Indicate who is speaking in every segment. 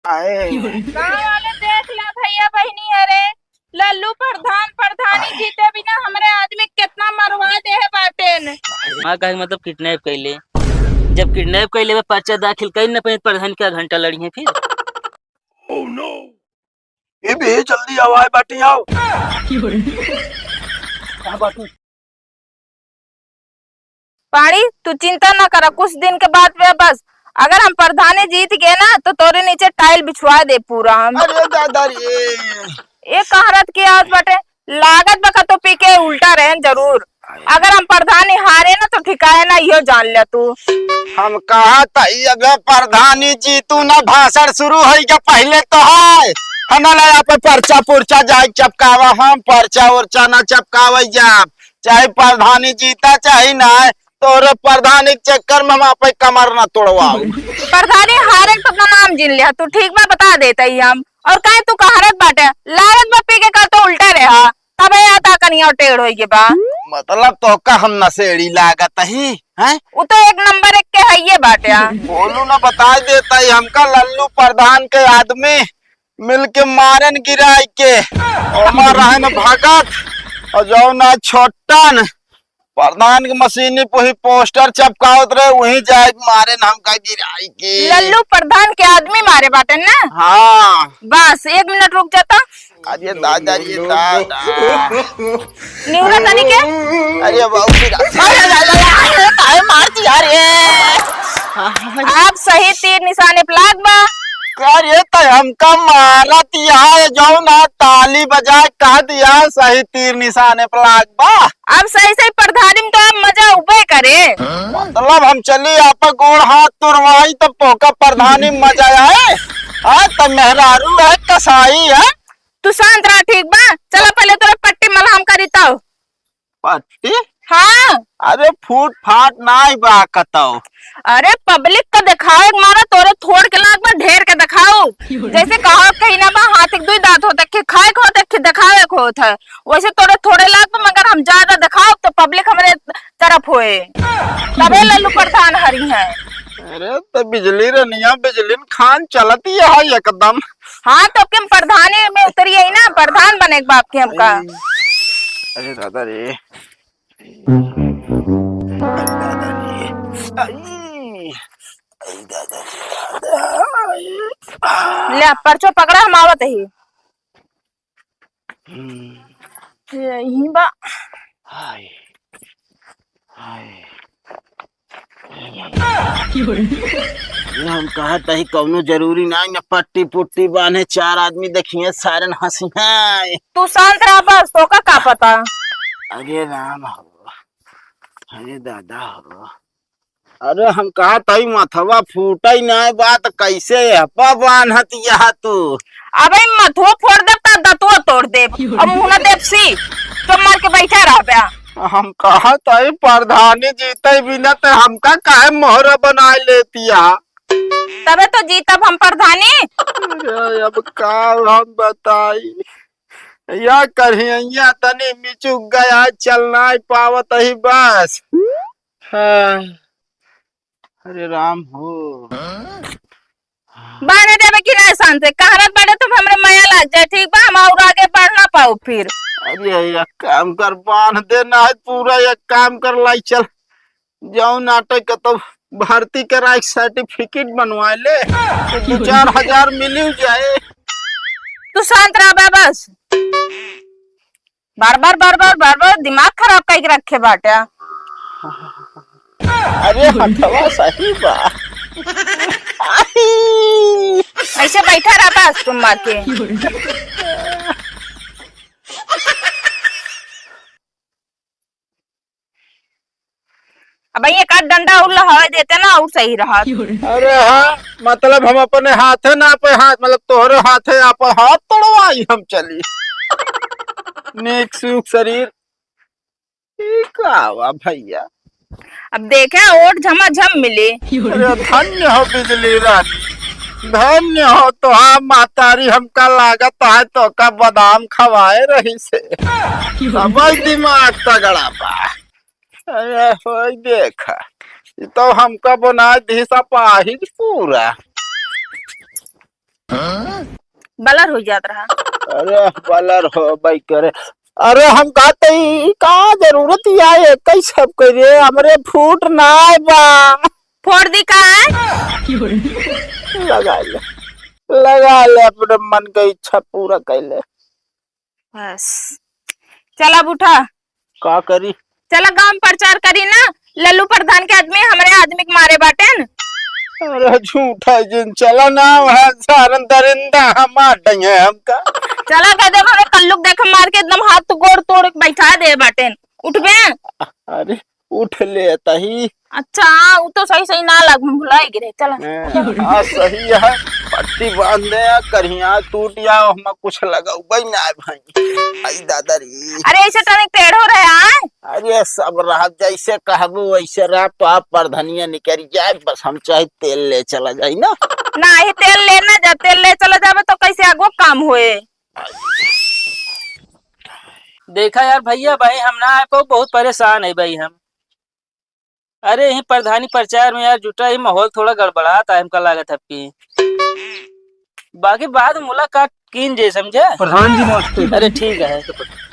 Speaker 1: आए
Speaker 2: गाँव वाले देख ला भैया बहनी। अरे लल्लू प्रधान प्रधानी जीते बिना हमरे आदमी कितना मरवा दे है बाटेन।
Speaker 3: वहाँ का मतलब किडनैप कैले। जब किडनैप कैले में पर्चा दाखिल कर न पाए प्रधान का घंटा लड़ी है फिर।
Speaker 1: ओह नो, ये भी जल्दी आवाज बाटी आओ।
Speaker 2: पाड़ी तू चिंता न करा, कुछ दिन के बाद वे बस अगर हम प्रधानी जीत गए ना तो तोरे नीचे टाइल बिछवा दे पूरा हम।
Speaker 1: अरे दादा रे,
Speaker 2: ये कहरत की आवाज बटे लागत बका तो पी के उल्टा रहे जरूर। अगर हम प्रधानी हारे ना तो ठिकाए ना, यो जान ले तू।
Speaker 1: हम कहा था अबे प्रधानी जीतू ना भाषण शुरू हो गया पहले तो है हमारा यहाँ पे पर्चा पुर्चा जाए चपकावा, हम पर्चा उर्चा ना चपकावे जाब, चाहे प्रधानी जीता चाहे ना तोरे प्रधानी के चक्कर में हम आप कमर ना तोड़वाओ।
Speaker 2: प्रधानी हारे तो अपना नाम जिन लिया तू, ठीक बा बता देता ही हम। और कहे तू कहरत बाटे लारत में पी के कर तो उल्टा रहा तब आता कनिया टेढ़ होई के बा।
Speaker 1: मतलब तो का हम नशेड़ी लागत ही हैं?
Speaker 2: वो तो एक नंबर एक के है ये बाटे।
Speaker 1: बोलू ना बता देता ही हमका लल्लू प्रधान के आदमी मिल के मारन गिराई के और रहन भगत और जो ना छोटन प्रधान की मशीनी पे ही पोस्टर चपकावत रहे वही जाए मारे हमका गिराई के।
Speaker 2: लल्लू प्रधान के आदमी मारे बाटे ना।
Speaker 1: हाँ
Speaker 2: बस 1 मिनट रुक जाता।
Speaker 1: अरे दादा ये दादा
Speaker 2: निवरा तनी के
Speaker 1: अरे बाबू मारती यार
Speaker 2: आप सही तीर निशाने पे लाग बा।
Speaker 1: अरे तो हमका मारा दिया जो ना ताली बजा कह दिया सही तीर निशाने पर लाग बा।
Speaker 2: अब सही सही प्रधानी में तो आप मजा उबे करे।
Speaker 1: मतलब हम चली आप गोड़ हाथ तुरवाई तो पोका प्रधानी मजा आए। हाँ तो मेहरारू है कसाई है।
Speaker 2: तू शांत रहा ठीक बा। चलो पहले तोरा पट्टी मलहम करीता।
Speaker 1: पट्टी?
Speaker 2: हाँ
Speaker 1: अरे फूट फाट नाई बा कताओ।
Speaker 2: अरे पब्लिक का दिखाओ मारा तोरे थोड़ के लाग में ढेर के दिखाओ। जैसे कहो कहीं ना बा हाथ एक 2 दांत होते के खाए को देख दिखावे को होता है वैसे तोरे थोड़े लाग में मगर हम ज्यादा दिखाओ तो पब्लिक हमारे तरफ होए तबे लल्लू प्रधान हरी है।
Speaker 1: अरे तो बिजली रनिया बिजली खान चलती है एकदम।
Speaker 2: हाँ तो क्या प्रधानी में उतरिए ना, प्रधान बने बाप के हमका।
Speaker 1: अरे दादा रे
Speaker 2: ले पर्चो पकड़ा हम आवत ही यही बा।
Speaker 1: हाय हाय हम कहा तही कौनो जरूरी ना न पट्टी पुट्टी बांधे 4 आदमी देखिए सारन हंसी है।
Speaker 2: तू शांत रहा बस, तो का पता।
Speaker 1: अरे राम हो, अरे दादा हो, अरे हम कहा तही मथवा फूटा ही ना बात कैसे बांधत यह तू।
Speaker 2: अब मथुआ फोड़ दे दतुआ तोड़ दे और मुंह दे सी तो मार के बैठा रह बया।
Speaker 1: हम कहा तही प्रधानी जीते बिना तो हमका काहे मोहरा बना लेतिया।
Speaker 2: तबे तो जीतब हम प्रधानी।
Speaker 1: अरे अब का हम बताई या करिया तनी मिचुक गया चलना पावत ही बस। हाँ। अरे राम हो
Speaker 2: बाने देवे कि नहीं शांत कहरत बड़े तो हमरे माया लग जाए ठीक बा, हम और आगे बढ़ ना पाओ फिर।
Speaker 1: अरे एक काम कर बांध देना है पूरा, एक काम कर लाई चल जाओ नाटक का तो भर्ती करा सर्टिफिकेट बनवा ले तो 2-4 हजार मिल जाए।
Speaker 2: तू शांत रहा बा बस, बार बार दिमाग खराब करके रखे बाटे।
Speaker 1: अरे हथवा सही बा
Speaker 2: ऐसे बैठा रहा बस तुम मार के। अब ये का डंडा उल्ला हवा देते ना और सही रहा।
Speaker 1: अरे हाँ मतलब हम अपने हाथे ना पे हाथ मतलब तोहरे हाथे आप हाथ तोड़वाई हम चली नेक सुख शरीर ठीक आवा भैया।
Speaker 2: अब देखे ओट झमाझम मिले।
Speaker 1: अरे धन्य हो बिजली रानी, धन्य हो तो हाँ मातारी हमका लागत है तो का बादाम खवाए रही से समझ दिमाग तगड़ा बा। अरे हो देखा तो हमका बना दी सपाही पूरा।
Speaker 2: बलर हो जात रहा।
Speaker 1: अरे बलर हो भाई करे। अरे हम कहते ही का जरूरत ही आए कई सब करे हमरे फूट ना आए बा।
Speaker 2: फोड़ दी का है?
Speaker 1: लगा ले अपने मन का इच्छा पूरा कर ले।
Speaker 2: बस चल अब उठा,
Speaker 1: का करी?
Speaker 2: चला गांव में प्रचार करी ना, लल्लू प्रधान के आदमी हमारे आदमी के मारे बाटेन।
Speaker 1: अरे झूठा जिन चला ना वहाँ सारन दरिंदा हम आटेंगे हमका।
Speaker 2: चला कह दे हमें कल्लुक देख मार के एकदम हाथ गोड़ तोड़ के बैठा दे बाटेन। उठ बे।
Speaker 1: अरे उठ ले तही।
Speaker 2: अच्छा वो तो सही सही ना लग भुलाई गिरे। चला
Speaker 1: हाँ सही है, पट्टी बांध दे करिया टूट या हम कुछ लगा ना भाई। आई दादा री।
Speaker 2: अरे ऐसे टनिक टेढ़ हो रहे हैं।
Speaker 1: अरे सब रहा जैसे कहबो वैसे रहा, तो आप प्रधानिया निकल जाए बस हम चाहे तेल ले चला जाए ना।
Speaker 2: ना ही तेल लेना जा, तेल ले चला जावे तो कैसे आगो काम होए।
Speaker 3: देखा यार भैया भाई हम ना आए पाओ, बहुत परेशान है भाई हम। अरे यही प्रधानी प्रचार में यार जुटा ही माहौल थोड़ा गड़बड़ाता है हमका लागत है आपकी। बाकी बाद में मुलाकात कीजिए समझे
Speaker 4: प्रधान जी नमस्ते।
Speaker 3: अरे ठीक है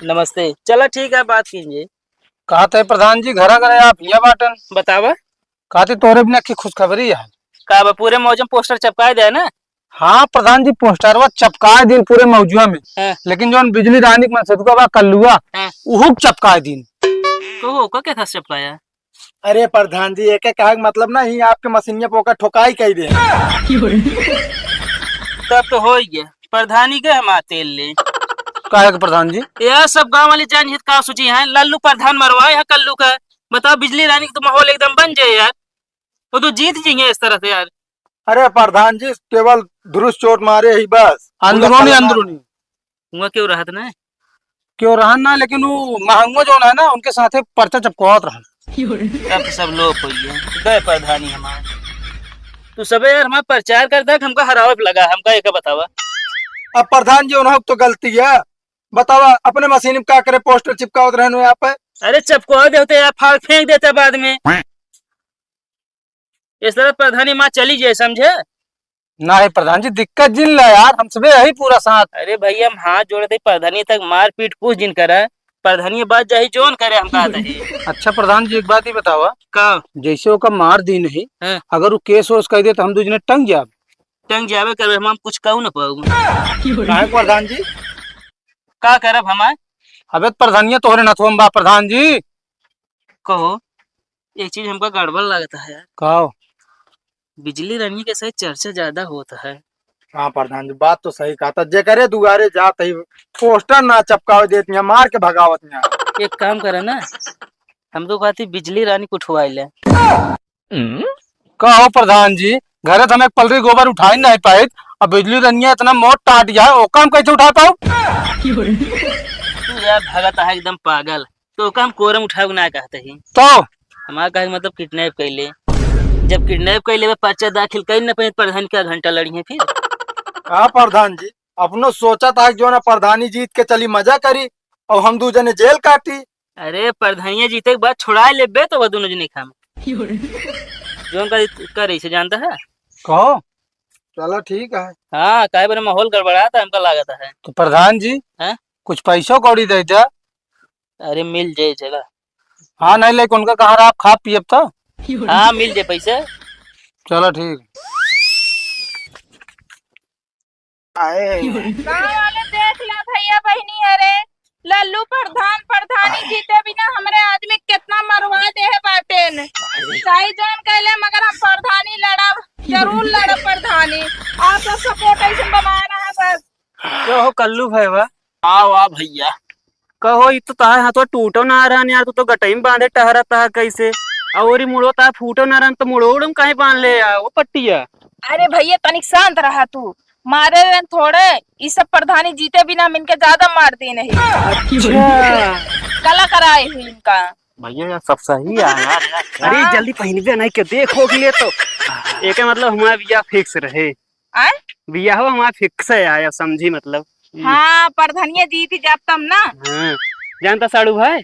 Speaker 3: नमस्ते, चलो ठीक है बात कीजिए।
Speaker 4: कहा थे प्रधान जी घरा करे आप ये बाटन
Speaker 3: बतावा
Speaker 4: कहते तोरे बिना की खुशखबरी है।
Speaker 3: का पूरे मौजम पोस्टर चिपका दे ना।
Speaker 4: हाँ प्रधान जी पोस्टरवा चपकाए दिन पूरे मौजुआ में, लेकिन जो बिजली रानी के मनसदुआ बा कल्लुआ उहु चपकाए दिन।
Speaker 3: तो का क्या था चिपकाया?
Speaker 5: अरे प्रधान जी एक कहा मतलब ना ही आपके मशीनिया पोका ठोकाई कही दे।
Speaker 3: तब तो हो गया प्रधानी के हम तेल ले।
Speaker 4: कहे के प्रधान जी
Speaker 3: यार सब गांव वाले जान हित का सोची है लल्लू प्रधान मरवाए है कल्लू का। बताओ बिजली रानी का तो माहौल एकदम बन जाए यार, वो तो जीत जाएंगे इस तरह से यार।
Speaker 5: अरे प्रधान जी केवल दुरुस्त चोट मारे ही बस,
Speaker 4: अंदरूनी अंदरूनी
Speaker 3: हुआ क्यों रहत ना
Speaker 4: क्यों रहन ना, लेकिन वो महंगो जो है ना उनके साथे पर्चा चपकावत रहन।
Speaker 3: अब तो सब लोग हो गए प्रधानी हमारे। तू सब यार हमारा प्रचार करता है हमका हरावे पे लगा, हमका एक बतावा।
Speaker 5: अब प्रधान जी उन्होंने तो गलती है, बतावा अपने मशीन में क्या करे पोस्टर चिपकावत रहने यहाँ पे।
Speaker 3: अरे चपका देते यार, फाड़ फेंक देता बाद में। इस तरह प्रधानी माँ चली जाए समझे
Speaker 4: ना है प्रधान जी दिक्कत जिन ला यार, हम सबे यही पूरा साथ।
Speaker 3: अरे भैया हम हाथ जोड़ते प्रधानी तक मार पीट कुछ दिन करा, प्रधानी बात जाही जोन करे हम कहते हैं।
Speaker 4: अच्छा प्रधान जी एक बात ही बतावा,
Speaker 3: का
Speaker 4: जैसे वो मार दी नहीं
Speaker 3: हाँ?
Speaker 4: अगर वो केस वोस कह दे तो हम दो जने टंग जाब।
Speaker 3: टंग जावे कर हम कुछ कहू ना पाऊ।
Speaker 5: प्रधान जी
Speaker 3: का करब हमार?
Speaker 4: अबे प्रधानिया तोहरे नथुआ बा प्रधान जी।
Speaker 3: कहो एक चीज हमका गड़बड़ लगता है यार,
Speaker 4: कहो
Speaker 3: बिजली रानी के साथ चर्चा ज्यादा होता है।
Speaker 5: हाँ प्रधान जी बात तो सही कहा था, जे करे दुआरे जात ही पोस्टर ना चिपकावे देती मार के भगावत यहाँ।
Speaker 3: एक काम करे ना, हम तो कहते बिजली रानी को उठवाई ले।
Speaker 4: कहो प्रधान जी घरे तो हमें पलरी गोबर उठा ही नहीं पाए, अब बिजली रनिया इतना मोट टाट गया वो काम कैसे उठा पाऊ?
Speaker 3: तू यार भगत है एकदम पागल, तो काम कोरम उठाओ ना कहते ही
Speaker 4: तो
Speaker 3: हमारा कहे मतलब किडनैप कैले, जब किडनैप कैले पर्चा दाखिल कर न पाए प्रधान का घंटा लड़ी है फिर।
Speaker 5: हाँ प्रधान जी अपनो सोचा था जो ना प्रधानी जीत के चली मजा करी और हम दो जने जेल काटी।
Speaker 3: अरे प्रधानिया जीते के बाद छुड़ा ले बे तो वह दोनों जने खाम जो उनका कर रही से जानता है।
Speaker 4: कहो
Speaker 5: चलो ठीक है।
Speaker 3: हाँ काय बारे माहौल गड़बड़ा था हमका लागत है।
Speaker 4: तो प्रधान जी
Speaker 3: है? कुछ
Speaker 4: पैसों कौड़ी दे जा।
Speaker 3: अरे मिल जाए जगह।
Speaker 4: हाँ नहीं लेकिन उनका कहा आप खा पिए तो।
Speaker 3: हाँ मिल जाए पैसे।
Speaker 4: चलो ठीक।
Speaker 2: गाँव वाले देख ला भैया बहनी, अरे लल्लू प्रधान प्रधानी जीते बिना हमारे आदमी कितना मरवा दे है बाटेन। सही जान कहले मगर हम प्रधानी लड़ब, जरूर लड़ब प्रधानी। आप तो सपोर्ट ऐसे बना रहा है बस।
Speaker 3: क्यों हो कल्लू भाई वाह?
Speaker 1: हाँ वाह भैया
Speaker 3: कहो ये तो तार हाथों टूटो ना रहा यार, तू तो गटई में बांधे टहरा था कैसे और मुड़ो ता फूटो ना रहा तो मुड़ो उड़म कहीं बांध ले यार वो पट्टिया।
Speaker 2: अरे भैया तनिक शांत रहा तू, मारे रहे थोड़े ये सब प्रधानी जीते बिना मिनके ज्यादा मारती नहीं।
Speaker 3: अच्छा
Speaker 2: कला कराए हुई इनका
Speaker 3: भैया यार सब सही है यार। अरे जल्दी पहनबे नहीं के देखो के लिए तो एक मतलब हमारा बिया फिक्स रहे।
Speaker 2: आए
Speaker 3: बिया हो हमारा फिक्स है आया समझी मतलब।
Speaker 2: हाँ प्रधानिया जीती जब तब ना।
Speaker 3: हाँ जानता साड़ू भाई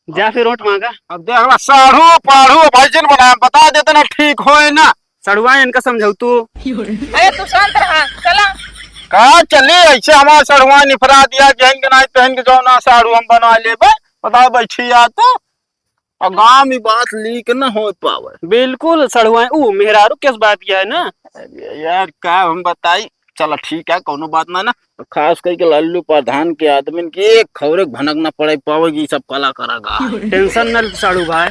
Speaker 3: जा फिर रोट मांगा।
Speaker 1: अब देख साढ़ू पाढ़ू भजन बना बता देते ना ठीक होए ना।
Speaker 3: सड़ुआ इनका समझाऊ तू।
Speaker 2: अरे तू शांत रहा चला।
Speaker 1: कहा चली ऐसे हमारा सड़ुआ निफरा दिया जहन के नहीं तहन के जो ना साड़ू हम बना लेबे बताओ बैठी आ तो और गाँव में बात लीक न हो पावे।
Speaker 6: बिल्कुल सड़ुआ ऊ मेहरारू किस बात किया है ना।
Speaker 1: अरे यार क्या हम बताई चलो ठीक है कोनो बात ना ना खास करके लल्लू प्रधान के आदमी की एक खबरे भनक न पड़े पावेगी सब कला करेगा।
Speaker 6: टेंशन न साड़ू भाई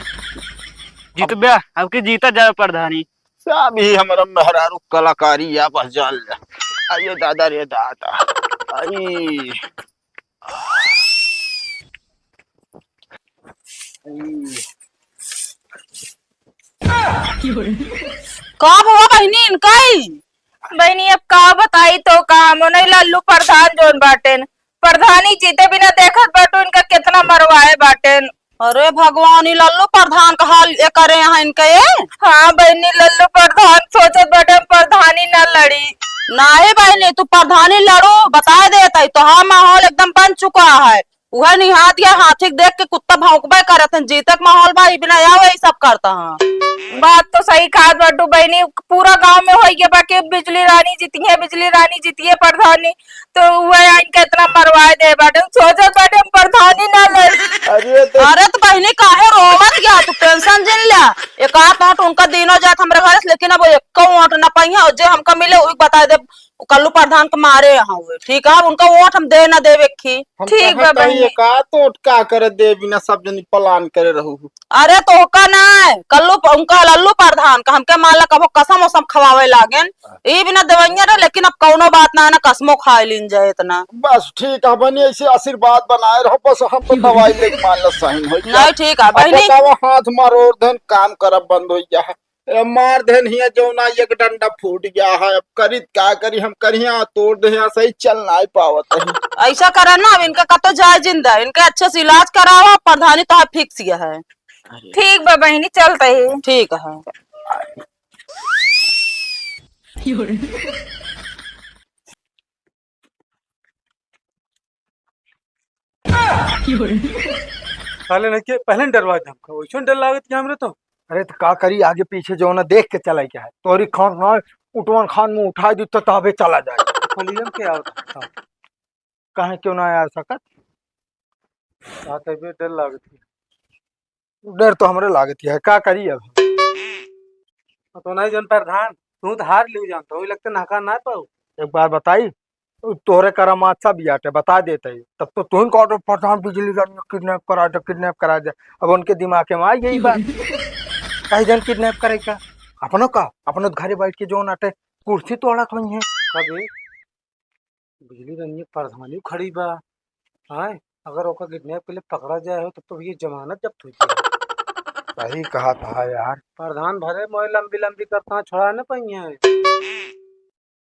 Speaker 6: जीतबे आपके जीता जाए प्रधानी
Speaker 1: सब ही हमारा मेहरारू कलाकारी या बस जाल अरे दादा रे दादा आई
Speaker 2: कब हुआ बहनी इनकाई बहनी अब का बताई तो काम नहीं लल्लू प्रधान जोन बाटेन प्रधानी जीते बिना देखत बाटू इनका कितना मरवाए बाटेन।
Speaker 7: अरे भगवान लल्लू प्रधान का हाल ये करे यहाँ इनके
Speaker 2: हाँ बहनी लल्लू प्रधान सोचत बाटे प्रधानी न लड़ी।
Speaker 7: नहीं बहनी तू प्रधानी लड़ो बता देता तो हाँ माहौल एकदम बन चुका है। वह निहात या हाथी देख के कुत्ता भौंकबे करत हैं जीतक माहौल भाई बिना या वही सब करता है।
Speaker 2: बात तो सही खाद बाटू बहनी पूरा गांव में हो गया बाकी बिजली रानी जीती है प्रधानी तो वह इनका इतना मरवाए दे बाटे सोचत बाटे प्रधानी ना लड़ी।
Speaker 7: अरे तो बहनी काहे रोवत गया तू टेंशन जिन लिया एक आध नोट उनका दिनों जात हमारे घर से लेकिन अब एक वोट न पाई जो हमका मिले वही बता दे कल्लू प्रधान के मारे यहाँ हुए ठीक है उनका वोट हम दे न देवे
Speaker 2: ठीक है बहनी
Speaker 1: का तो क्या करे दे बिना सब जन प्लान करे रहू।
Speaker 7: अरे तो का ना कल्लू उनका लल्लू प्रधान का हमके मान ला कबो कसम वसम खवावे लागेन ये बिना दवाइया रहे लेकिन अब कौनो बात ना कसमो खा लीन जाए इतना
Speaker 1: बस ठीक है बनी ऐसे आशीर्वाद बनाए रहो बस हम तो दवाई लेके मान लो सही हो
Speaker 7: नहीं ठीक है बहनी
Speaker 1: हाथ मारो धन काम करब बंद हो गया है मार देन हिया जो ना एक डंडा फूट गया है अब करी क्या करी हम करिया तोड़ दे सही चल नहीं पावत है।
Speaker 7: ऐसा करा ना अब इनका कतो जाए जिंदा इनका अच्छे से इलाज करावा प्रधानी तो फिक्स किया है।
Speaker 2: ठीक बा बहनी चलते ही
Speaker 7: ठीक है।
Speaker 4: साले नहीं के पहले डरवा दे हमको वैसे डर लागत क्या हमरे तो।
Speaker 5: अरे तो का करी आगे पीछे जो ना देख के चला क्या है तोरी खान ना उठवान खान में उठा दी तो तबे चला जाए
Speaker 4: फलीलम के आवत
Speaker 5: कहे क्यों ना आ सकत
Speaker 4: आते बे डर लागत
Speaker 5: डर तो हमरे लागत है का करी अब
Speaker 4: तो नहीं जन प्रधान तू तो हार लियो जानता हो लगता नाका ना पाऊ
Speaker 5: एक बार बताई तोहरे करामात सब याटे बता देते ही तब तो तुम कहो प्रधान बिजली किडनैप करा दे अब उनके दिमाग में आई यही बात कहीं जन किडनैप करेगा अपनों का अपनों घरे बैठ के जो नाटे कुर्सी तोड़ा हुई है
Speaker 4: कभी बिजली रही प्रधानी खड़ी बा हाय अगर ओका किडनैप के लिए पकड़ा जाए हो तब तो ये जमानत जब्त हुई।
Speaker 5: सही कहा था यार
Speaker 4: प्रधान भरे मोए लंबी लंबी करता छोड़ा न पाई है।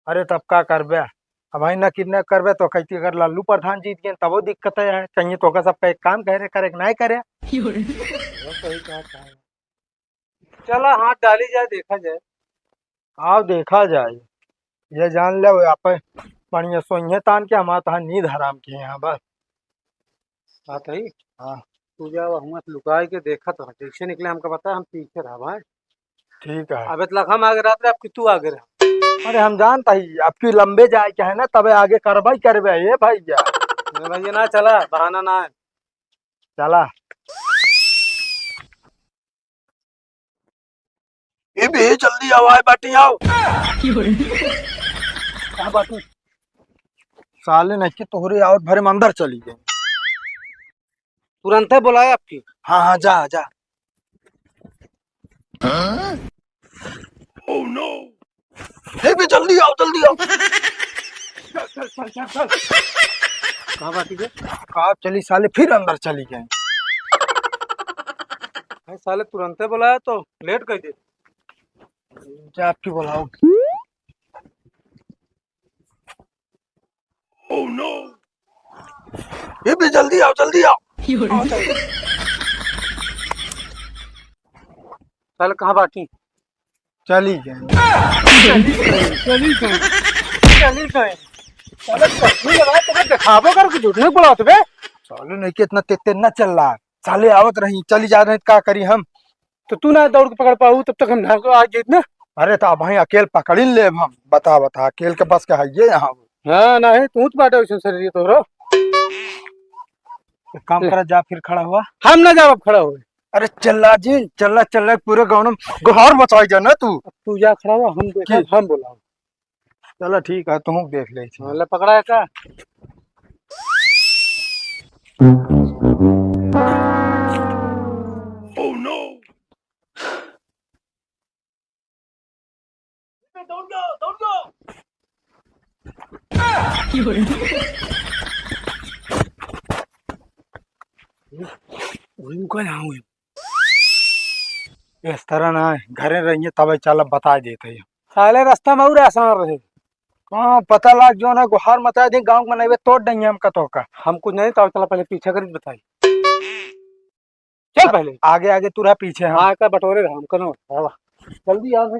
Speaker 5: अरे तब का करबे अब भाई ना किडनैप करबे तो कहती अगर लल्लू प्रधान जीत गए तब वो दिक्कत है चाहिए तो सबका एक काम करे करे नहीं करे
Speaker 4: सही कहा था। चला हाथ डाली जाए देखा जाए
Speaker 5: आओ देखा जाए ये जान ले आप बढ़िया सोइए तान के हमारा तहाँ नींद हराम के यहाँ बस
Speaker 4: बात है।
Speaker 5: हाँ
Speaker 4: तू जा वहाँ लुकाई के देखा तो जैसे निकले हमको पता हम पीछे रहा भाई
Speaker 5: ठीक है।
Speaker 4: अब इतना हम आगे रहते आपकी तू आगे रहा
Speaker 5: अरे हम जानता ही आपकी लंबे जाए क्या है ना तबे आगे करवाई करबे ये भैया
Speaker 4: भैया ना चला बहाना ना है
Speaker 5: चला
Speaker 1: ये भी जल्दी आवाज बाटी आओ
Speaker 5: क्या बात है साले नहीं कि तोहरे और भरे में अंदर चली गई
Speaker 4: तुरंत बुलाए आपकी।
Speaker 5: हाँ हाँ जा जा
Speaker 1: ओह नो ये भी जल्दी आओ
Speaker 4: कहाँ बाटी है
Speaker 5: कहा चली साले फिर अंदर चली गई
Speaker 4: साले तुरंत बुलाया तो लेट कर दे
Speaker 5: जा आपकी बुलाओ।
Speaker 1: ओह नो ये भी जल्दी आओ
Speaker 4: साले कहाँ बाटी
Speaker 5: चली गई
Speaker 4: दिखाबो कर के झूठ नहीं बोला तो बे
Speaker 5: साले नहीं कि इतना तेज न चल रहा साले आवत रही चली जा रहे क्या करी हम
Speaker 4: तो तू ना दौड़ के पकड़ पाऊ तब तक हम ना आ गए ना।
Speaker 5: अरे तो भाई अकेले पकड़ ले हम बता अकेले के बस के है ये यहाँ
Speaker 4: हाँ नहीं तू तो बाटे वैसे शरीर तोरो।
Speaker 5: एक काम करा जा फिर खड़ा हुआ।
Speaker 4: हम ना जाब खड़ा हुए।
Speaker 5: अरे चल्ला जी चल्ला चल्ला पूरे गाँव में गुहार मचाई जा ना तू।
Speaker 4: तू जा खड़ा हुआ हम देखा हम बोला।
Speaker 5: चलो ठीक है तुम देख ले।
Speaker 4: मतलब पकड़ा है का? उनको यहाँ हुए।
Speaker 5: इस तरह ना घरे रहिए तब चल बता देते हैं।
Speaker 4: साले रास्ता में और आसान रहे।
Speaker 5: हाँ पता लग जो ना गुहार मचा दे गाँव में नहीं तोड़ देंगे हम कतो का।
Speaker 4: हम कुछ नहीं तो चला पहले पीछे कर बताई। चल पहले
Speaker 5: आगे आगे तू रहा पीछे हम।
Speaker 4: हाँ का बटोरे हम करो जल्दी यार।